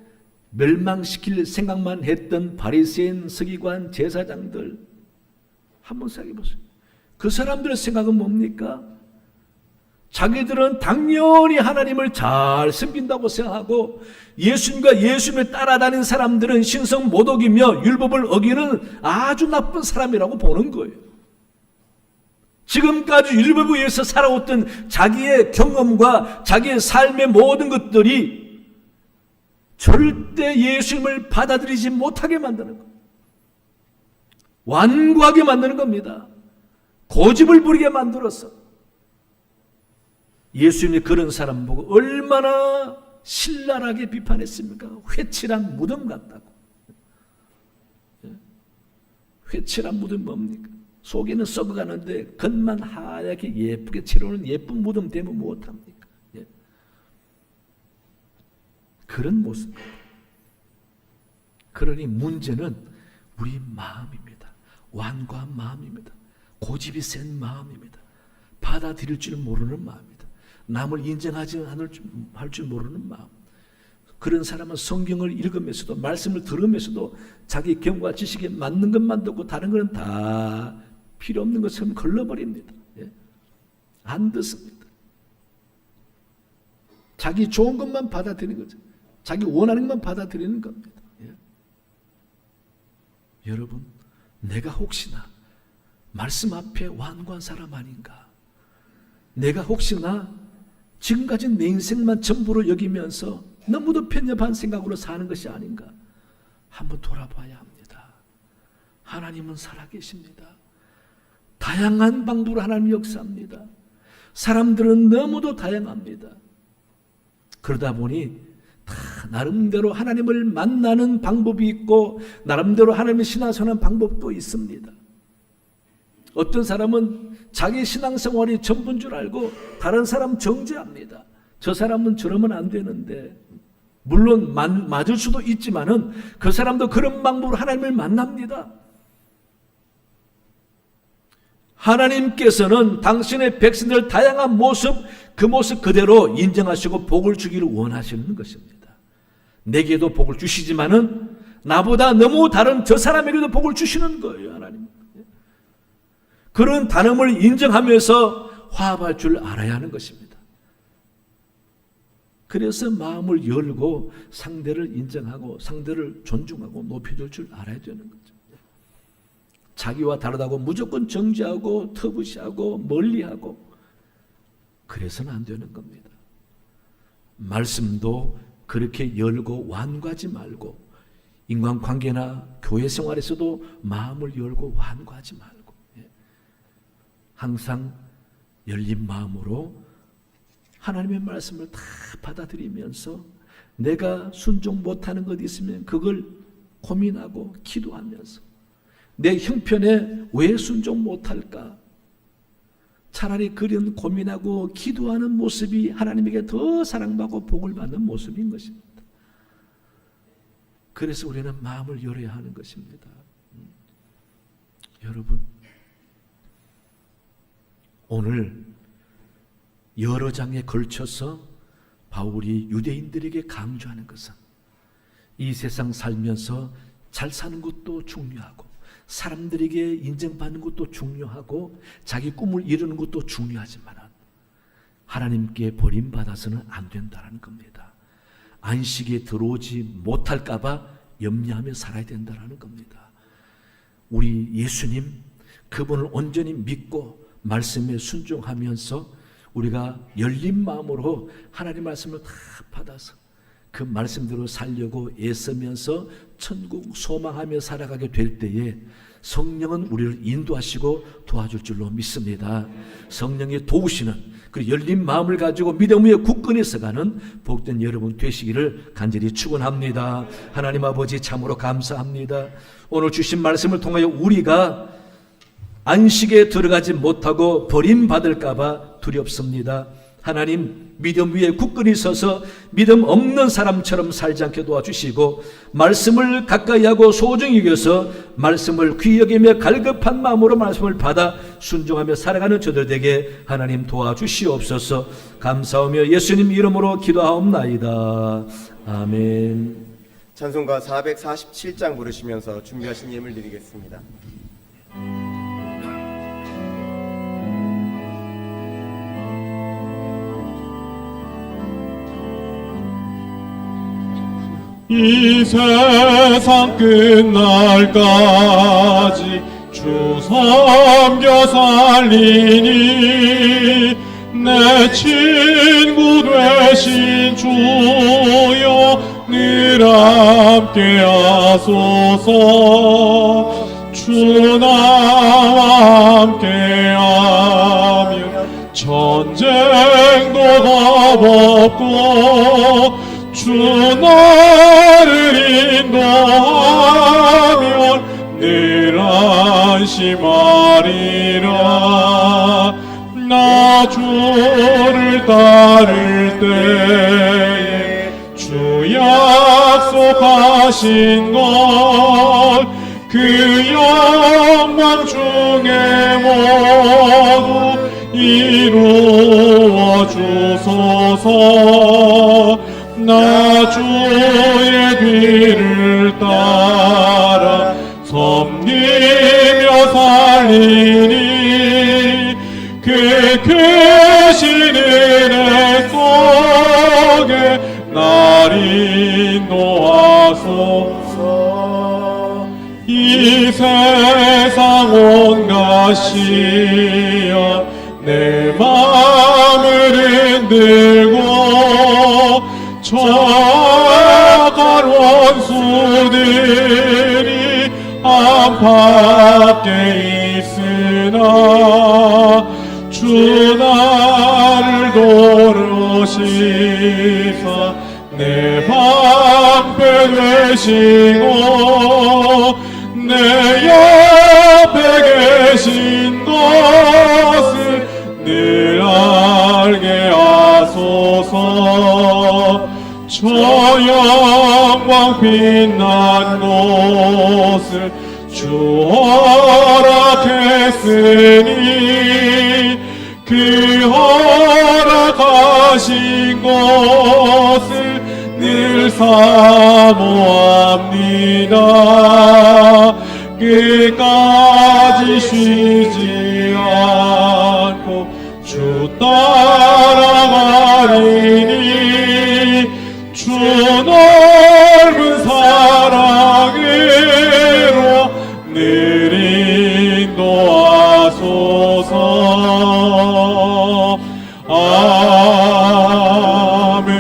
멸망시킬 생각만 했던 바리새인, 서기관, 제사장들 한번 생각해 보세요. 그 사람들의 생각은 뭡니까? 자기들은 당연히 하나님을 잘 섬긴다고 생각하고 예수님과 예수님을 따라다니는 사람들은 신성모독이며 율법을 어기는 아주 나쁜 사람이라고 보는 거예요. 지금까지 율법에 의해서 살아왔던 자기의 경험과 자기의 삶의 모든 것들이 절대 예수님을 받아들이지 못하게 만드는 거예요. 완고하게 만드는 겁니다. 고집을 부리게 만들어서. 예수님이 그런 사람 보고 얼마나 신랄하게 비판했습니까? 회칠한 무덤 같다고. 회칠한 무덤 뭡니까? 속에는 썩어가는데 겉만 하얗게 예쁘게 칠해놓은 예쁜 무덤 되면 무엇합니까? 그런 모습. 그러니 문제는 우리 마음입니다. 완고한 마음입니다. 고집이 센 마음입니다. 받아들일 줄 모르는 마음입니다. 남을 인정하지 할 줄 모르는 마음. 그런 사람은 성경을 읽으면서도 말씀을 들으면서도 자기 경과 지식에 맞는 것만 듣고 다른 것은 다 필요 없는 것처럼 걸러버립니다. 안 듣습니다. 자기 좋은 것만 받아들이는 거죠. 자기 원하는 것만 받아들이는 겁니다. 여러분, 내가 혹시나 말씀 앞에 완고한 사람 아닌가? 내가 혹시나 지금까지 내 인생만 전부로 여기면서 너무도 편협한 생각으로 사는 것이 아닌가? 한번 돌아봐야 합니다. 하나님은 살아계십니다. 다양한 방법으로 하나님 역사합니다. 사람들은 너무도 다양합니다. 그러다 보니 다 나름대로 하나님을 만나는 방법이 있고 나름대로 하나님을 신앙생활하는 방법도 있습니다. 어떤 사람은 자기 신앙생활이 전부인 줄 알고 다른 사람 정죄합니다. 저 사람은 저러면 안 되는데, 물론 맞을 수도 있지만은 그 사람도 그런 방법으로 하나님을 만납니다. 하나님께서는 당신의 백성들 다양한 모습, 그 모습 그대로 인정하시고 복을 주기를 원하시는 것입니다. 내게도 복을 주시지만은 나보다 너무 다른 저 사람에게도 복을 주시는 거예요, 하나님. 그런 다름을 인정하면서 화합할 줄 알아야 하는 것입니다. 그래서 마음을 열고 상대를 인정하고 상대를 존중하고 높여줄 줄 알아야 되는 거죠. 자기와 다르다고 무조건 정죄하고 터부시하고 멀리하고 그래서는 안 되는 겁니다. 말씀도 그렇게 열고 완고하지 말고 인간관계나 교회 생활에서도 마음을 열고 완고하지 말고 항상 열린 마음으로 하나님의 말씀을 다 받아들이면서 내가 순종 못하는 것 있으면 그걸 고민하고 기도하면서 내 형편에 왜 순종 못할까? 차라리 그런 고민하고 기도하는 모습이 하나님에게 더 사랑받고 복을 받는 모습인 것입니다. 그래서 우리는 마음을 열어야 하는 것입니다. 여러분, 오늘 여러 장에 걸쳐서 바울이 유대인들에게 강조하는 것은 이 세상 살면서 잘 사는 것도 중요하고 사람들에게 인정받는 것도 중요하고 자기 꿈을 이루는 것도 중요하지만 하나님께 버림받아서는 안 된다는 겁니다. 안식에 들어오지 못할까 봐 염려하며 살아야 된다는 겁니다. 우리 예수님 그분을 온전히 믿고 말씀에 순종하면서 우리가 열린 마음으로 하나님 말씀을 다 받아서 그 말씀대로 살려고 애쓰면서 천국 소망하며 살아가게 될 때에 성령은 우리를 인도하시고 도와줄 줄로 믿습니다. 성령의 도우시는 그 열린 마음을 가지고 믿음 위에 굳건히 서가는 복된 여러분 되시기를 간절히 축원합니다. 하나님 아버지 참으로 감사합니다. 오늘 주신 말씀을 통하여 우리가 안식에 들어가지 못하고 버림받을까 봐 두렵습니다. 하나님 믿음 위에 굳건히 서서 믿음 없는 사람처럼 살지 않게 도와주시고 말씀을 가까이 하고 소중히 여겨서 말씀을 귀히 여기며 갈급한 마음으로 말씀을 받아 순종하며 살아가는 저들 되게 하나님 도와주시옵소서. 감사하며 예수님 이름으로 기도하옵나이다. 아멘. 찬송가 447장 부르시면서 준비하신 예물 드리겠습니다. 이 세상 끝날까지 주 섬겨 살리니 내 친구 되신 주여 늘 함께 하소서. 주 나와 함께하면 전쟁도 겁없고 주 나를 인도하면 늘 안심하리라. 나 주를 따를 때에 주 약속하신 것 그 영광 중에 모두 이루어 주소서. 나 주의 뒤를 따라 섬기며 살리니 그 크신 은혜 속에 날 인도하소서. 이 세상 온갖 시험 내 마음을 흔들고 저악한 원수들이 안팎에 있으나 주 나를 도우시사 내 방패 되시고 내 옆에 계신 것을 늘 알게 하소서. 저 영광 빛난 곳을 주 허락했으니 그 허락하신 것을 늘 사모합니다. 끝까지 쉬지 않고 주 따라가리니 주 넓은 사랑으로 늘 인도하소서. 아멘.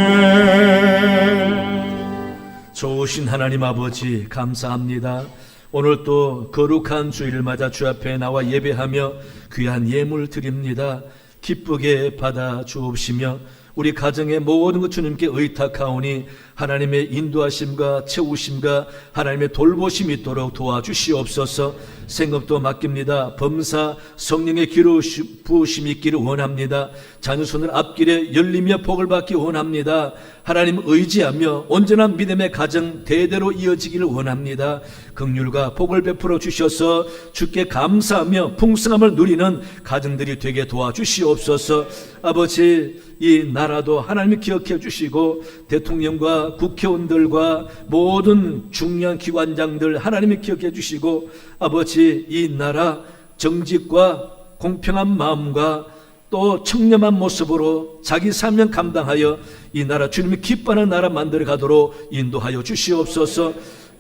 좋으신 하나님 아버지 감사합니다. 오늘 또 거룩한 주일을 맞아 주 앞에 나와 예배하며 귀한 예물 드립니다. 기쁘게 받아 주옵시며 우리 가정의 모든 것 주님께 의탁하오니 하나님의 인도하심과 채우심과 하나님의 돌보심이 있도록 도와주시옵소서. 생업도 맡깁니다. 범사 성령의 기름 부으심이 있기를 원합니다. 자녀 손을 앞길에 열리며 복을 받기 원합니다. 하나님 의지하며 온전한 믿음의 가정 대대로 이어지기를 원합니다. 긍휼과 복을 베풀어 주셔서 주께 감사하며 풍성함을 누리는 가정들이 되게 도와주시옵소서. 아버지, 이 나라도 하나님이 기억해 주시고 대통령과 국회의원들과 모든 중요한 기관장들 하나님이 기억해 주시고 아버지, 이 나라 정직과 공평한 마음과 또 청렴한 모습으로 자기 사명 감당하여 이 나라 주님이 기뻐하는 나라 만들어 가도록 인도하여 주시옵소서.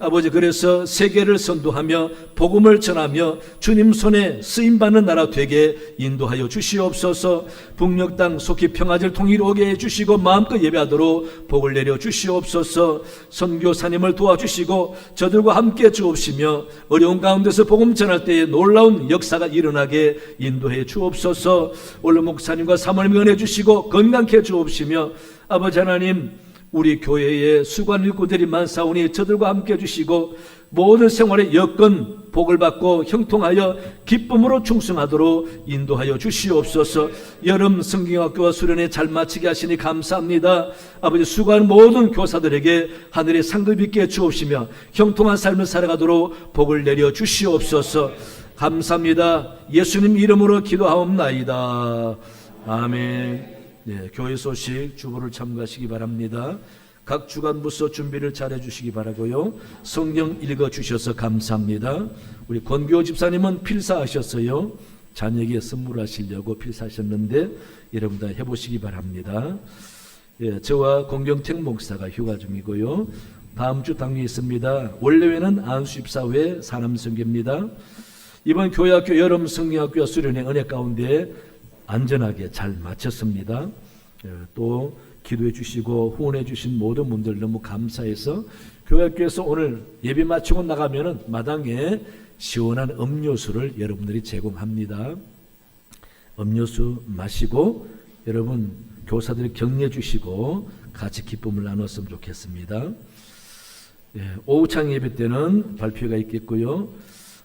아버지, 그래서 세계를 선도하며 복음을 전하며 주님 손에 쓰임받는 나라 되게 인도하여 주시옵소서. 북녘 땅 속히 평화를 통일하게 해주시고 마음껏 예배하도록 복을 내려 주시옵소서. 선교사님을 도와주시고 저들과 함께 주옵시며 어려운 가운데서 복음 전할 때에 놀라운 역사가 일어나게 인도해 주옵소서. 원로 목사님과 사모님 은혜 주시고 건강케 주옵시며 아버지 하나님, 우리 교회에 수고하는 일꾼들이 많사오니 저들과 함께 해주시고 모든 생활의 여건 복을 받고 형통하여 기쁨으로 충성하도록 인도하여 주시옵소서. 여름 성경학교와 수련회 잘 마치게 하시니 감사합니다. 아버지, 수고하는 모든 교사들에게 하늘의 상급 있게 주옵시며 형통한 삶을 살아가도록 복을 내려 주시옵소서. 감사합니다. 예수님 이름으로 기도하옵나이다. 아멘. 네, 교회 소식 주보를 참고하시기 바랍니다. 각 주간 부서 준비를 잘 해주시기 바라고요. 성경 읽어주셔서 감사합니다. 우리 권교 집사님은 필사하셨어요. 자녀에게 선물하시려고 필사하셨는데 여러분 다 해보시기 바랍니다. 예, 저와 공경택 목사가 휴가 중이고요. 다음 주 당뇨 있습니다. 원래회는 안수집사회 사남성교입니다. 이번 교회학교 여름 성경학교와 수련회 은혜 가운데 안전하게 잘 마쳤습니다. 또 기도해 주시고 후원해 주신 모든 분들 너무 감사해서 교회학교에서 오늘 예배 마치고 나가면은 마당에 시원한 음료수를 여러분들이 제공합니다. 음료수 마시고 여러분 교사들이 격려해 주시고 같이 기쁨을 나눴으면 좋겠습니다. 오후창 예배 때는 발표가 있겠고요.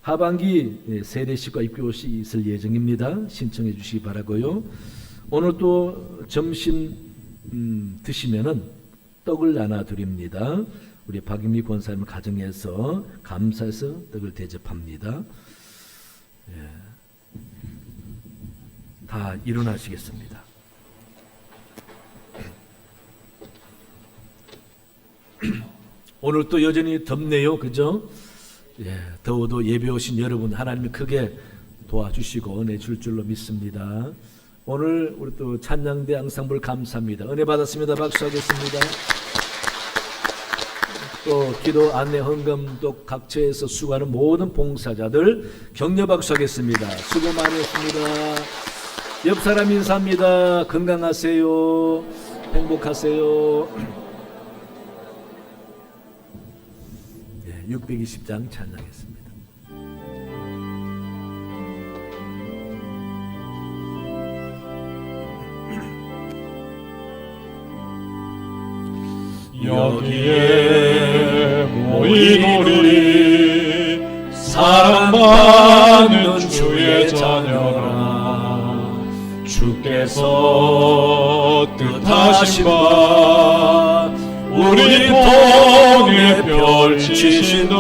하반기 세례식과 입교식 있을 예정입니다. 신청해 주시기 바라고요. 오늘 또 점심 드시면은 떡을 나눠 드립니다. 우리 박인미 권사님 가정에서 감사해서 떡을 대접합니다. 다 일어나시겠습니다. 오늘 또 여전히 덥네요. 그죠? 더워도 예배 오신 여러분 하나님이 크게 도와주시고 은혜 줄 줄로 믿습니다. 오늘 우리 또 찬양대 앙상블 감사합니다. 은혜 받았습니다. 박수하겠습니다. 또 기도 안내 헌금 또 각처에서 수고하는 모든 봉사자들 격려 박수하겠습니다. 수고 많이 했습니다. 옆 사람 인사합니다. 건강하세요. 행복하세요. 620장 찬양했습니다. 여기에 모인 우리 사랑받는 주의 자녀라. 주께서 뜻하신 바 우리 통해 펼치신다.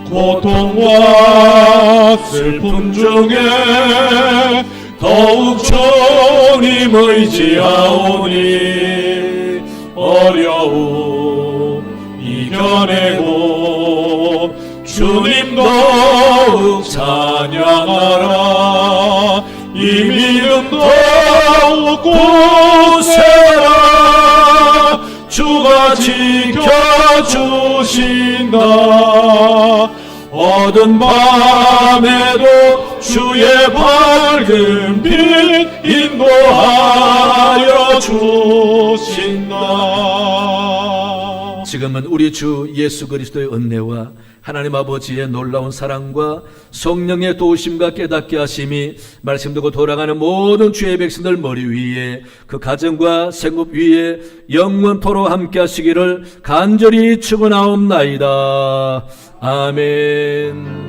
고통과 슬픔 중에 더욱 주님 의지하오니 어려움 이겨내고 주님 더욱 찬양하라. 이 믿음 더욱 굳세라. 주가 지켜주신다. 어두운 밤에도 주의 밝은 빛 인도하여 주신다. 지금은 우리 주 예수 그리스도의 은혜와 하나님 아버지의 놀라운 사랑과 성령의 도우심과 깨닫게 하심이 말씀 듣고 돌아가는 모든 주의 백성들 머리 위에 그 가정과 생업 위에 영원토록 함께 하시기를 간절히 축원하옵나이다. 아멘.